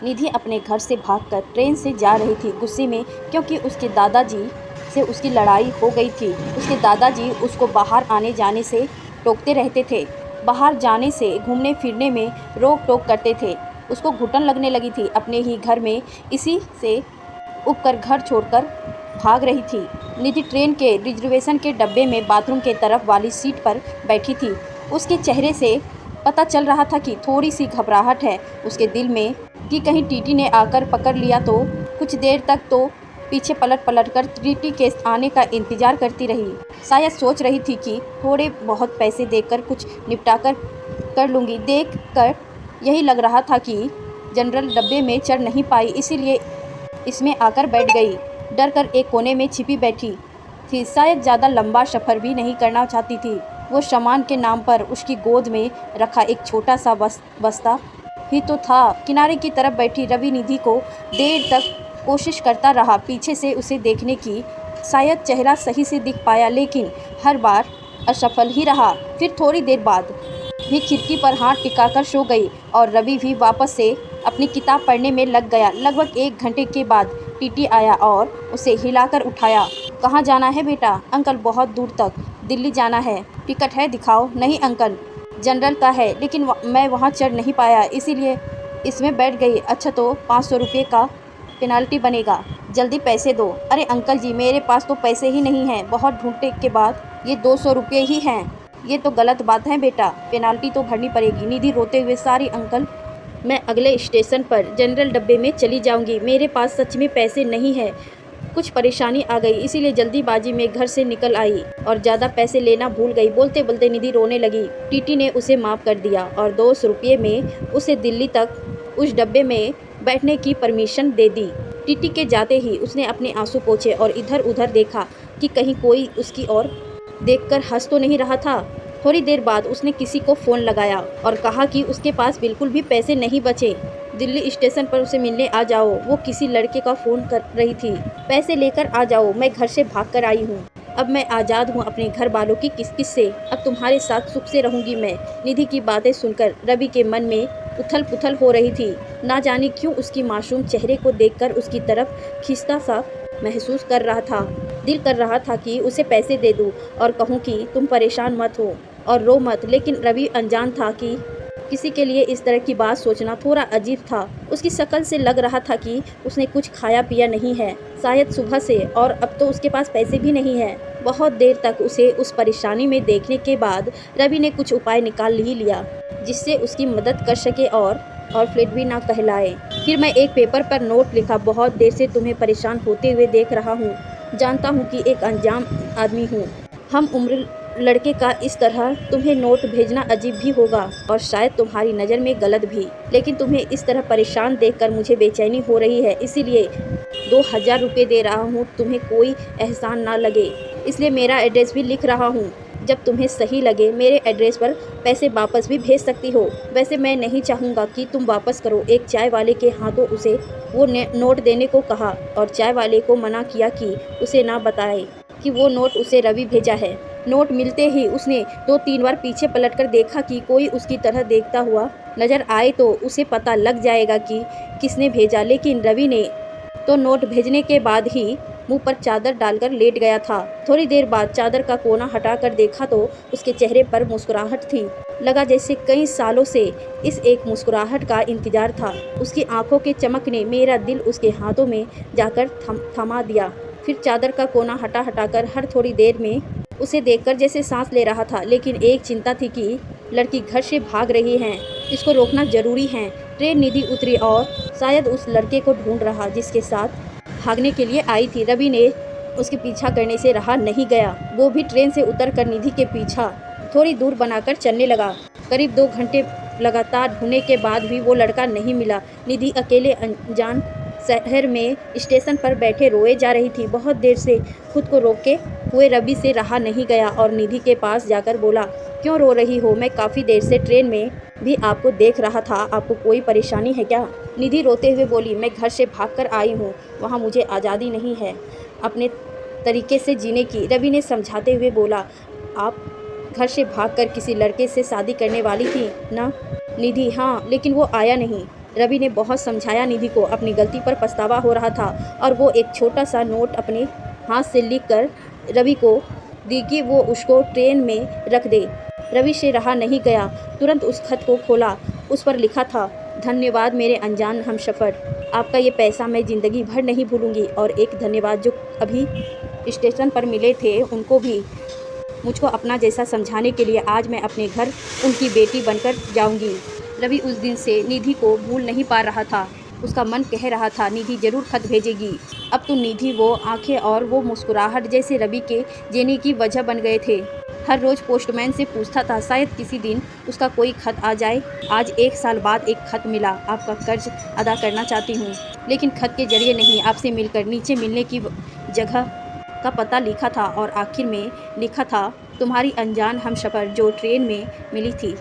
निधि अपने घर से भागकर ट्रेन से जा रही थी गुस्से में, क्योंकि उसके दादाजी से उसकी लड़ाई हो गई थी। उसके दादाजी उसको बाहर आने जाने से टोकते रहते थे, बाहर जाने से घूमने फिरने में रोक टोक करते थे। उसको घुटन लगने लगी थी अपने ही घर में, इसी से उबकर घर छोड़कर भाग रही थी। निधि ट्रेन के रिजर्वेशन के डब्बे में बाथरूम के तरफ वाली सीट पर बैठी थी। उसके चेहरे से पता चल रहा था कि थोड़ी सी घबराहट है उसके दिल में कि कहीं टीटी ने आकर पकड़ लिया तो। कुछ देर तक तो पीछे पलट पलट कर टीटी के आने का इंतजार करती रही। शायद सोच रही थी कि थोड़े बहुत पैसे देकर कुछ निपटा कर लूँगी। देख कर यही लग रहा था कि जनरल डब्बे में चढ़ नहीं पाई, इसीलिए इसमें आकर बैठ गई। डर कर एक कोने में छिपी बैठी थी। शायद ज़्यादा लंबा सफ़र भी नहीं करना चाहती थी। वो सामान के नाम पर उसकी गोद में रखा एक छोटा सा बस्ता ही तो था। किनारे की तरफ बैठी रवि निधि को देर तक कोशिश करता रहा पीछे से उसे देखने की। शायद चेहरा सही से दिख पाया, लेकिन हर बार असफल ही रहा। फिर थोड़ी देर बाद भी खिड़की पर हाथ टिकाकर सो गई और रवि भी वापस से अपनी किताब पढ़ने में लग गया। लगभग 1 घंटे के बाद टीटी आया और उसे हिलाकर उठाया। कहाँ जाना है बेटा? अंकल, बहुत दूर तक, दिल्ली जाना है। टिकट है? दिखाओ। नहीं अंकल, जनरल का है, लेकिन मैं वहाँ चढ़ नहीं पाया, इसीलिए इसमें बैठ गई। अच्छा, तो 500 रुपये का पेनाल्टी बनेगा, जल्दी पैसे दो। अरे अंकल जी, मेरे पास तो पैसे ही नहीं हैं। बहुत ढूंढने के बाद ये 200 रुपये ही हैं। ये तो गलत बात है बेटा, पेनाल्टी तो भरनी पड़ेगी। निधि रोते हुए, सॉरी अंकल, मैं अगले स्टेशन पर जनरल डब्बे में चली जाऊंगी। मेरे पास सच में पैसे नहीं है, कुछ परेशानी आ गई, इसीलिए जल्दीबाजी में घर से निकल आई और ज़्यादा पैसे लेना भूल गई। बोलते बोलते निधि रोने लगी। टीटी ने उसे माफ़ कर दिया और 200 रुपये में उसे दिल्ली तक उस डब्बे में बैठने की परमिशन दे दी। टीटी के जाते ही उसने अपने आंसू पोंछे और इधर उधर देखा कि कहीं कोई उसकी ओर देखकर हंस तो नहीं रहा था। थोड़ी देर बाद उसने किसी को फ़ोन लगाया और कहा कि उसके पास बिल्कुल भी पैसे नहीं बचे। दिल्ली स्टेशन पर उसे मिलने आ जाओ। वो किसी लड़के का फ़ोन कर रही थी। पैसे लेकर आ जाओ, मैं घर से भाग कर आई हूँ। अब मैं आज़ाद हूँ अपने घर वालों की किस से। अब तुम्हारे साथ सुख से रहूँगी मैं। निधि की बातें सुनकर रवि के मन में उथल पुथल हो रही थी। ना जाने क्यों उसकी मासूम चेहरे को देखकर उसकी तरफ खींचता सा महसूस कर रहा था। दिल कर रहा था कि उसे पैसे दे दूँ और कहूँ कि तुम परेशान मत हो और रो मत, लेकिन रवि अनजान था कि किसी के लिए इस तरह की बात सोचना थोड़ा अजीब था। उसकी शक्ल से लग रहा था कि उसने कुछ खाया पिया नहीं है, शायद सुबह से, और अब तो उसके पास पैसे भी नहीं है। बहुत देर तक उसे उस परेशानी में देखने के बाद रवि ने कुछ उपाय निकाल ही लिया जिससे उसकी मदद कर सके और फ्लेट भी ना कहलाए। फिर मैं एक पेपर पर नोट लिखा, बहुत देर से तुम्हें परेशान होते हुए देख रहा हूँ। जानता हूँ कि एक अनजान आदमी हूँ, हम उम्र लड़के का इस तरह तुम्हें नोट भेजना अजीब भी होगा और शायद तुम्हारी नज़र में गलत भी, लेकिन तुम्हें इस तरह परेशान देखकर मुझे बेचैनी हो रही है, इसीलिए 2000 रुपये दे रहा हूँ। तुम्हें कोई एहसान ना लगे, इसलिए मेरा एड्रेस भी लिख रहा हूँ। जब तुम्हें सही लगे मेरे एड्रेस पर पैसे वापस भी भेज सकती हो। वैसे मैं नहीं चाहूँगा कि तुम वापस करो। एक चाय वाले के हाथों उसे वो नोट देने को कहा और चाय वाले को मना किया कि उसे ना बताए कि वो नोट उसे रवि भेजा है। नोट मिलते ही उसने 2-3 बार पीछे पलटकर देखा कि कोई उसकी तरह देखता हुआ नज़र आए तो उसे पता लग जाएगा कि किसने भेजा, लेकिन रवि ने तो नोट भेजने के बाद ही मुंह पर चादर डालकर लेट गया था। थोड़ी देर बाद चादर का कोना हटाकर देखा तो उसके चेहरे पर मुस्कुराहट थी। लगा जैसे कई सालों से इस एक मुस्कुराहट का इंतजार था। उसकी आंखों के चमक ने मेरा दिल उसके हाथों में जाकर थमा दिया। फिर चादर का कोना हटाकर हर थोड़ी देर में उसे देखकर जैसे सांस ले रहा था, लेकिन एक चिंता थी कि लड़की घर से भाग रही है, इसको रोकना जरूरी है। ट्रेन निधि उतरी और शायद उस लड़के को ढूंढ रहा जिसके साथ भागने के लिए आई थी। रवि ने उसके पीछा करने से रहा नहीं गया। वो भी ट्रेन से उतरकर निधि के पीछा थोड़ी दूर बनाकर चलने लगा। करीब 2 घंटे लगातार ढूंढने के बाद भी वो लड़का नहीं मिला। निधि अकेले अनजान शहर में स्टेशन पर बैठे रोए जा रही थी। बहुत देर से खुद को रोके हुए रवि से रहा नहीं गया और निधि के पास जाकर बोला, क्यों रो रही हो? मैं काफ़ी देर से ट्रेन में भी आपको देख रहा था, आपको कोई परेशानी है क्या? निधि रोते हुए बोली, मैं घर से भागकर आई हूँ, वहाँ मुझे आज़ादी नहीं है अपने तरीके से जीने की। रवि ने समझाते हुए बोला, आप घर से भागकर किसी लड़के से शादी करने वाली थी ना? निधि, हाँ, लेकिन वो आया नहीं। रवि ने बहुत समझाया निधि को, अपनी गलती पर पछतावा हो रहा था और वो एक छोटा सा नोट अपने हाथ से लिखकर रवि को दी कि वो उसको ट्रेन में रख दे। रवि से रहा नहीं गया, तुरंत उस खत को खोला। उस पर लिखा था, धन्यवाद मेरे अनजान हमसफ़र, आपका ये पैसा मैं ज़िंदगी भर नहीं भूलूंगी। और एक धन्यवाद जो अभी स्टेशन पर मिले थे उनको भी, मुझको अपना जैसा समझाने के लिए। आज मैं अपने घर उनकी बेटी बनकर जाऊंगी। रवि उस दिन से निधि को भूल नहीं पा रहा था। उसका मन कह रहा था निधि ज़रूर खत भेजेगी। अब तो निधि, वो आंखें और वो मुस्कुराहट जैसे रवि के जीने की वजह बन गए थे। हर रोज़ पोस्टमैन से पूछता था, शायद किसी दिन उसका कोई खत आ जाए। आज 1 साल बाद एक खत मिला, आपका कर्ज अदा करना चाहती हूँ, लेकिन खत के जरिए नहीं, आपसे मिलकर। नीचे मिलने की जगह का पता लिखा था और आखिर में लिखा था, तुम्हारी अनजान हमसफ़र जो ट्रेन में मिली थी।